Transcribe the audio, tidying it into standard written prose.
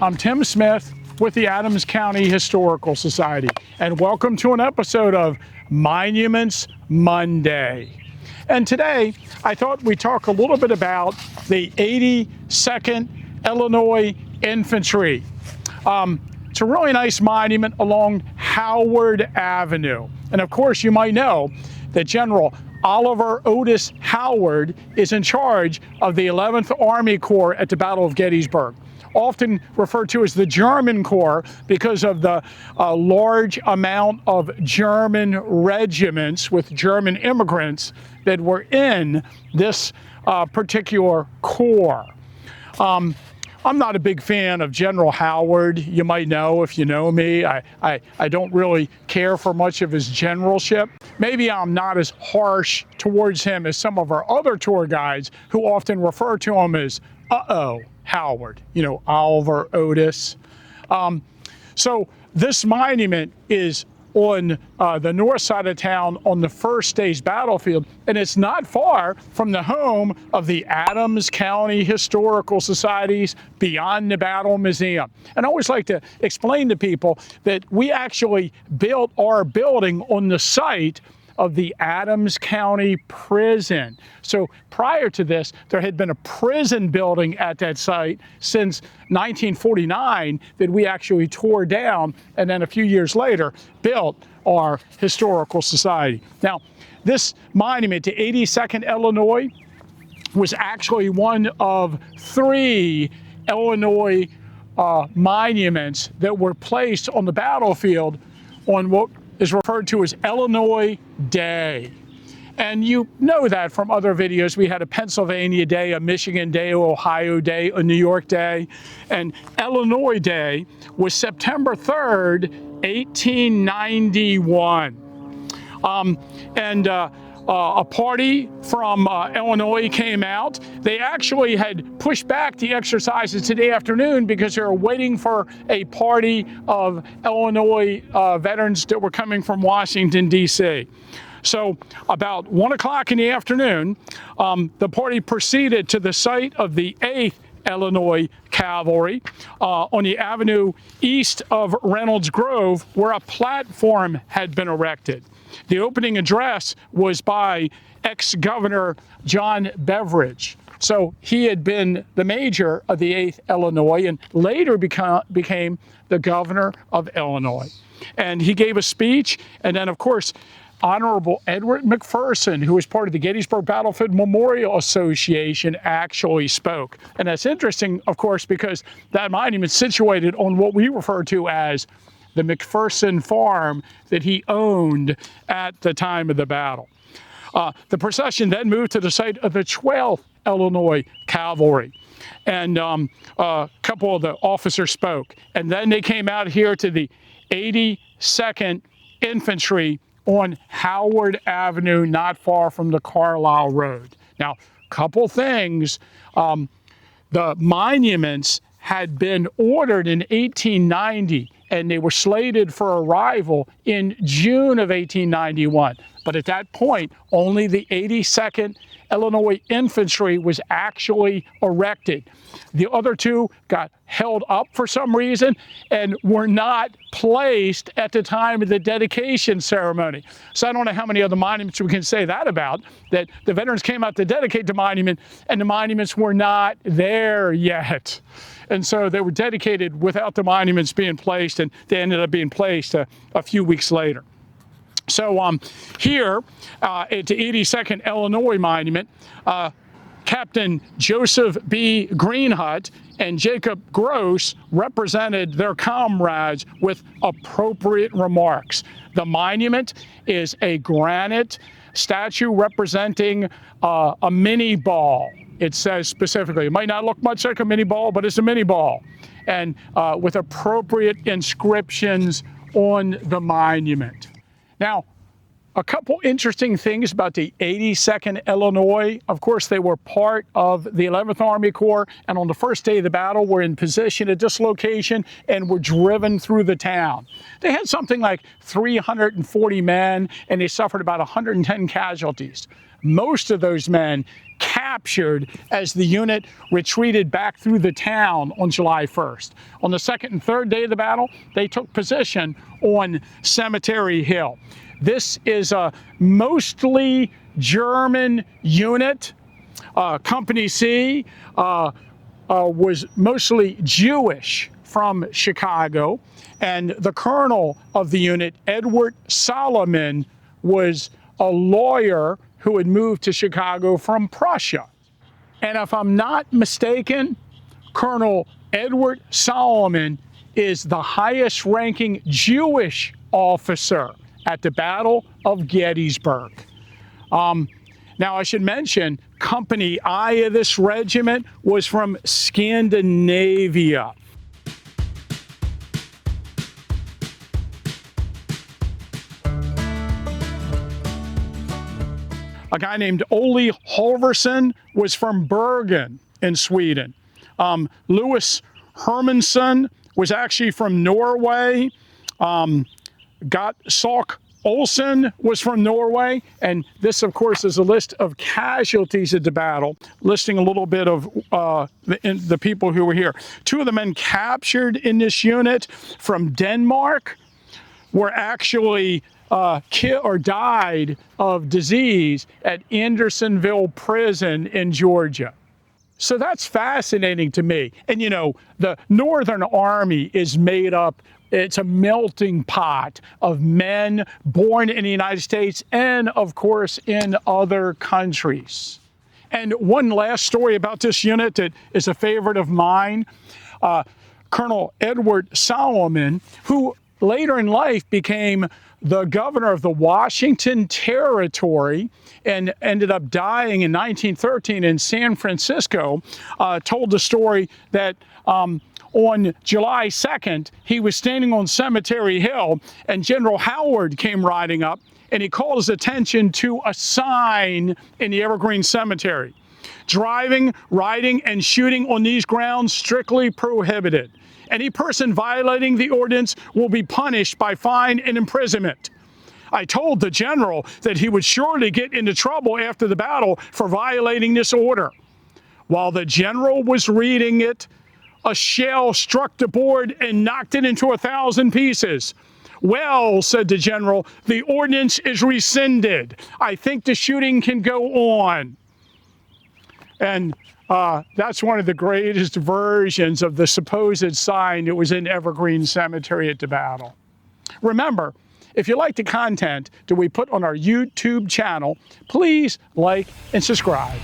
I'm Tim Smith with the Adams County Historical Society, and welcome to an episode of Monuments Monday. And today, I thought we'd talk a little bit about the 82nd Illinois Infantry. It's a really nice monument along Howard Avenue. And of course, you might know that General Oliver Otis Howard is in charge of the 11th Army Corps at the Battle of Gettysburg, often referred to as the German Corps because of the large amount of German regiments with German immigrants that were in this particular corps. I'm not a big fan of General Howard. You might know if you know me. I don't really care for much of his generalship. Maybe I'm not as harsh towards him as some of our other tour guides who often refer to him as Howard, Oliver Otis. So this monument is on the north side of town on the first stage battlefield, and it's not far from the home of the Adams County Historical Society's Beyond the Battle Museum. And I always like to explain to people that we actually built our building on the site of the Adams County Prison. So prior to this, there had been a prison building at that site since 1949 that we actually tore down, and then a few years later built our historical society. Now, this monument to 82nd Illinois was actually one of 3 Illinois monuments that were placed on the battlefield on what is referred to as Illinois Day. And you know that from other videos. We had a Pennsylvania Day, a Michigan Day, Ohio Day, a New York Day, and Illinois Day was September 3rd, 1891. A party from Illinois came out. They actually had pushed back the exercises today afternoon because they were waiting for a party of Illinois veterans that were coming from Washington, D.C. So about 1 o'clock in the afternoon, the party proceeded to the site of the 8th Illinois Cavalry on the avenue east of Reynolds Grove, where a platform had been erected. The opening address was by ex-Governor John Beveridge. So he had been the major of the 8th Illinois and later became the governor of Illinois. And he gave a speech, and then, of course, Honorable Edward McPherson, who was part of the Gettysburg Battlefield Memorial Association, actually spoke. And that's interesting, of course, because that monument is situated on what we refer to as the McPherson farm that he owned at the time of the battle. The procession then moved to the site of the 12th Illinois Cavalry, and a couple of the officers spoke. And then they came out here to the 82nd Infantry on Howard Avenue, not far from the Carlisle Road. Now, couple things. The monuments had been ordered in 1890, and they were slated for arrival in June of 1891. But at that point, only the 82nd Illinois Infantry was actually erected. The other 2 got held up for some reason and were not placed at the time of the dedication ceremony. So I don't know how many other monuments we can say that about, that the veterans came out to dedicate the monument and the monuments were not there yet. And so they were dedicated without the monuments being placed, and they ended up being placed a few weeks later. So here at the 82nd Illinois Monument, Captain Joseph B. Greenhut and Jacob Gross represented their comrades with appropriate remarks. The monument is a granite statue representing a mini ball. It says specifically, it might not look much like a mini ball, but it's a mini ball, and with appropriate inscriptions on the monument. Now, A couple interesting things about the 82nd Illinois. Of course, they were part of the 11th Army Corps, and on the first day of the battle were in position at this location and were driven through the town. They had something like 340 men, and they suffered about 110 casualties. Most of those men captured as the unit retreated back through the town on July 1st. On the second and third day of the battle, they took position on Cemetery Hill. This is a mostly German unit. Company C was mostly Jewish from Chicago, and the colonel of the unit, Edward Solomon, was a lawyer who had moved to Chicago from Prussia. And if I'm not mistaken, Colonel Edward Solomon is the highest ranking Jewish officer at the Battle of Gettysburg. Now I should mention, Company I of this regiment was from Scandinavia. A guy named Ole Halvorsen was from Bergen in Sweden. Louis Hermansson was actually from Norway. Salk Olsen was from Norway, and this, of course, is a list of casualties at the battle, listing a little bit of the people who were here. Two of the men captured in this unit from Denmark were actually killed or died of disease at Andersonville Prison in Georgia. So that's fascinating to me. And you know, the Northern Army is made up, it's a melting pot of men born in the United States and, of course, in other countries. And one last story about this unit that is a favorite of mine. Colonel Edward Solomon, who later in life became the governor of the Washington Territory and ended up dying in 1913 in San Francisco, told the story that on July 2nd, he was standing on Cemetery Hill and General Howard came riding up and he called his attention to a sign in the Evergreen Cemetery. Driving, riding, and shooting on these grounds strictly prohibited. Any person violating the ordinance will be punished by fine and imprisonment. I told the general that he would surely get into trouble after the battle for violating this order. While the general was reading it, a shell struck the board and knocked it into 1,000 pieces. Well, said the general, the ordinance is rescinded. I think the shooting can go on. And that's one of the greatest versions of the supposed sign that was in Evergreen Cemetery at the battle. Remember, if you like the content that we put on our YouTube channel, please like and subscribe.